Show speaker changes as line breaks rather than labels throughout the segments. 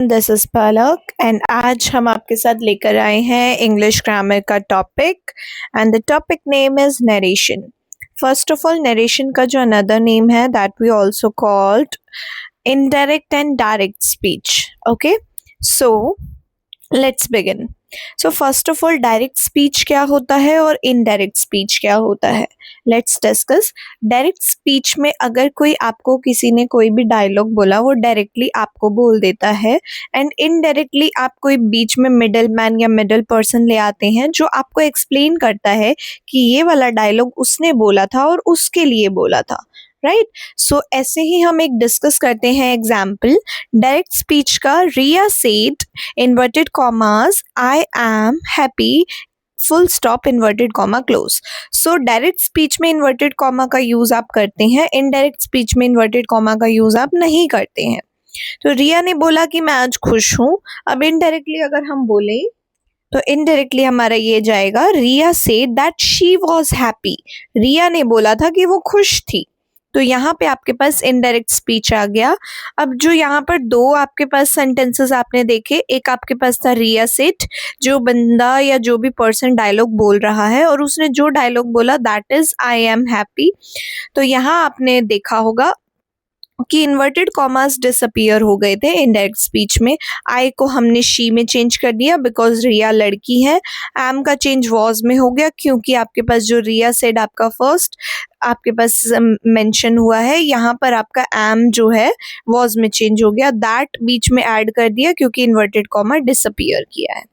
This is Palak and आज हम आपके साथ लेकर आए हैं इंग्लिश ग्रामर का topic and the topic name is narration. First of all, narration का जो अनदर नेम है that we also called indirect and direct speech. Okay, so let's begin. So first of all, direct speech क्या होता है और indirect speech क्या होता है, लेट्स डिस्कस। डायरेक्ट स्पीच में अगर कोई आपको किसी ने कोई भी डायलॉग बोला वो डायरेक्टली आपको बोल देता है, एंड इनडायरेक्टली आप कोई बीच में मिडल मैन या मिडल पर्सन ले आते हैं जो आपको एक्सप्लेन करता है कि ये वाला डायलॉग उसने बोला था और उसके लिए बोला था, राइट। सो ऐसे ही हम एक डिस्कस करते हैं एग्जाम्पल डायरेक्ट स्पीच का। Riya said inverted commas I am happy full stop inverted comma close. So direct speech में इन्वर्टेड कॉमा का यूज आप करते हैं, इनडायरेक्ट स्पीच में इन्वर्टेड कॉमा का यूज आप नहीं करते हैं। तो रिया ने बोला कि मैं आज खुश हूं। अब इनडायरेक्टली अगर हम बोले तो इनडायरेक्टली हमारा ये जाएगा Riya said that she was happy. Riya ने बोला था कि वो खुश थी, तो यहाँ पे आपके पास इनडायरेक्ट स्पीच आ गया। अब जो यहाँ पर दो आपके पास सेंटेंसेस आपने देखे, एक आपके पास था रिया सेड, जो बंदा या जो भी पर्सन डायलॉग बोल रहा है और उसने जो डायलॉग बोला that is I am happy. तो यहाँ आपने देखा होगा कि इन्वर्टेड कॉमास डिसअपियर हो गए थे इनडायरेक्ट स्पीच में। आई को हमने शी में चेंज कर दिया बिकॉज रिया लड़की है। एम का चेंज वॉज में हो गया क्योंकि आपके पास जो रिया सेड आपका फर्स्ट आपके पास मेंशन हुआ है, यहाँ पर आपका एम जो है वॉज में चेंज हो गया। दैट बीच में ऐड कर दिया क्योंकि इन्वर्टेड कॉमा डिसअपियर किया है।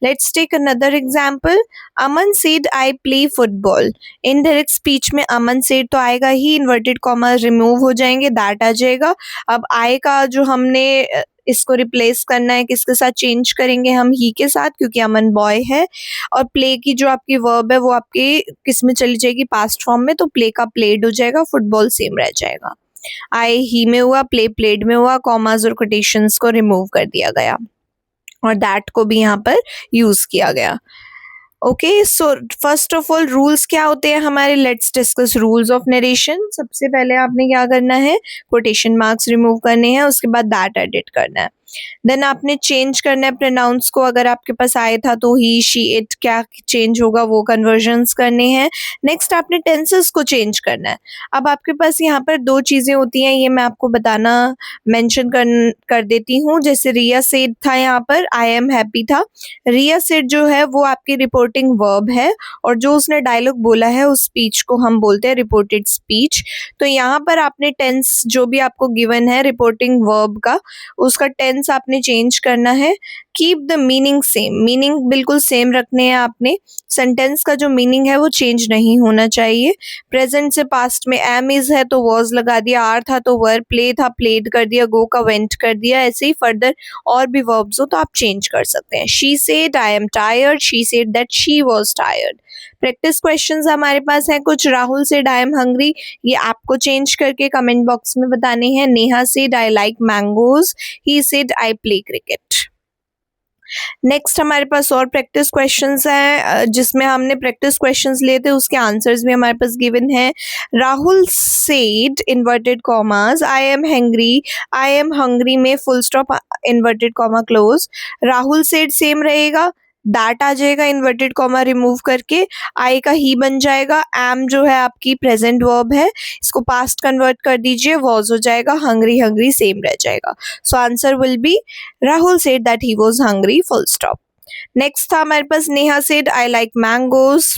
Let's take another example. Aman said I play football. Indirect speech में अमन said तो आएगा ही, inverted comma remove हो जाएंगे, that आ जाएगा। अब I का जो हमने इसको रिप्लेस करना है किसके साथ चेंज करेंगे, हम ही के साथ क्योंकि अमन बॉय है। और प्ले की जो आपकी वर्ब है वो आपकी किस में चली जाएगी, पास्ट फॉर्म में, तो प्ले का प्लेड हो जाएगा, फुटबॉल सेम रह जाएगा। आई ही में हुआ, प्ले प्लेड में हुआ, कॉमास और कोटेशंस को रिमूव कर दिया गया और दैट को भी यहाँ पर यूज किया गया। Okay, so first of all rules क्या होते हैं हमारे, let's discuss rules of narration. सबसे पहले आपने क्या करना है, कोटेशन मार्क्स रिमूव करने हैं, उसके बाद दैट एडिट करना है। देन आपने चेंज करना है प्रोनाउंस को, अगर आपके पास आए था तो ही शी इट क्या चेंज होगा वो कन्वर्जन्स करने हैं। नेक्स्ट आपने टेंसेस को चेंज करना है। अब आपके पास यहाँ पर दो चीज़ें होती हैं, ये मैं आपको बताना मेंशन कर देती हूँ। जैसे रिया सेड था, यहाँ पर आई एम हैप्पी था। रिया सेड जो है वो आपकी रिपोर्टिंग वर्ब है और जो उसने डायलॉग बोला है उस स्पीच को हम बोलते हैं रिपोर्टेड स्पीच। तो यहाँ पर आपने टेंस जो भी आपको गिवन है रिपोर्टिंग वर्ब का, उसका टेंस आपने चेंज करना है। Keep the meaning same, meaning बिल्कुल सेम रखने हैं आपने। सेंटेंस का जो मीनिंग है वो चेंज नहीं होना चाहिए। प्रेजेंट से पास्ट में एम इज है तो वॉज लगा दिया, आर था तो वर, प्ले था प्लेड कर दिया, गो का वेंट कर दिया। ऐसे ही फर्दर और भी वर्ब्स हो तो आप चेंज कर सकते हैं। She said I am tired, she said that she was tired. Practice questions हमारे पास हैं कुछ। Rahul said I am hungry, ये आपको चेंज करके कमेंट बॉक्स में बताने हैं। Neha said I like mangoes, he said I play cricket. Next हमारे पास और प्रैक्टिस क्वेश्चंस हैं जिसमें हमने प्रैक्टिस क्वेश्चंस लिए थे, उसके आंसर्स भी हमारे पास गिवन है। Rahul said inverted commas I am hungry में full stop inverted comma close. Rahul said same रहेगा, दैट आ जाएगा इन्वर्टेड कॉमा रिमूव करके, आई का ही बन जाएगा। एम जो है आपकी प्रेजेंट वर्ब है, इसको पास्ट कन्वर्ट कर दीजिए, वॉज हो जाएगा, हंग्री सेम रह जाएगा। So answer will be Rahul said that he was hungry full stop. Next था हमारे पास Neha said I like mangoes,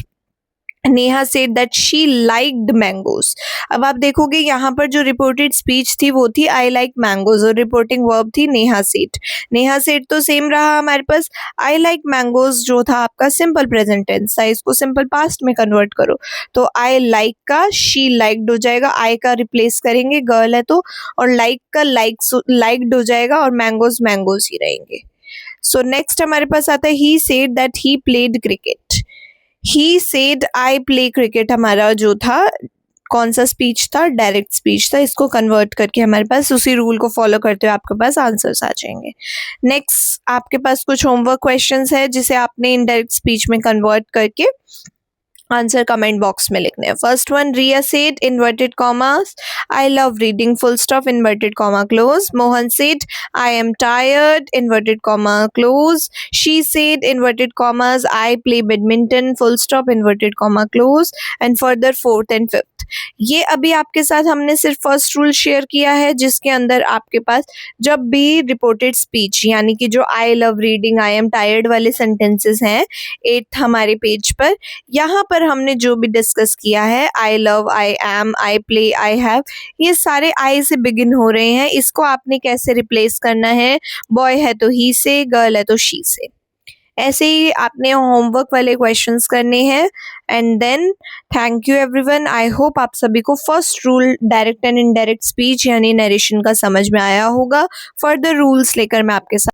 Neha said that she liked mangoes. अब आप देखोगे यहाँ पर जो रिपोर्टेड स्पीच थी वो थी आई लाइक मैंगोज और रिपोर्टिंग वर्ब थी नेहा सेड। नेहा सेड तो सेम रहा हमारे पास। आई लाइक मैंगोज जो था आपका सिंपल प्रेजेंट टेंस था, इसको सिंपल पास्ट में कन्वर्ट करो तो आई लाइक का शी लाइक्ड हो जाएगा, आई का रिप्लेस करेंगे गर्ल है तो, और लाइक का लाइक्ड हो जाएगा और मैंगोज ही रहेंगे। सो नेक्स्ट हमारे पास आता है he said that he played cricket. He said I play cricket हमारा जो था कौन सा स्पीच था, डायरेक्ट स्पीच था। इसको कन्वर्ट करके हमारे पास उसी रूल को फॉलो करते हुए आपके पास आंसर्स आ जाएंगे। नेक्स्ट आपके पास कुछ होमवर्क क्वेश्चंस है जिसे आपने इनडायरेक्ट स्पीच में कन्वर्ट करके आंसर कमेंट बॉक्स में लिखने हैं। First one, Riya said inverted commas I love reading full stop inverted comma close. Mohan said I am tired inverted comma close. She said inverted commas I play badminton full stop inverted comma close. And further fourth and fifth. ये अभी आपके साथ हमने सिर्फ first rule share किया है, जिसके अंदर आपके पास जब भी रिपोर्टेड स्पीच यानी कि जो आई love reading I am tired वाले सेंटेंसेस हैं 8th हमारे पेज पर, यहाँ पर हमने जो भी डिस्कस किया है I love, I am, I play, I have, ये सारे आई से बिगिन हो रहे हैं। इसको आपने कैसे रिप्लेस करना है, बॉय है तो ही से, गर्ल है तो शी से। ऐसे ही आपने होमवर्क वाले क्वेश्चंस करने हैं। And then thank you everyone. I hope आप सभी को first rule direct and indirect speech यानी नरेशन का समझ में आया होगा। फर्दर रूल्स लेकर मैं आपके साथ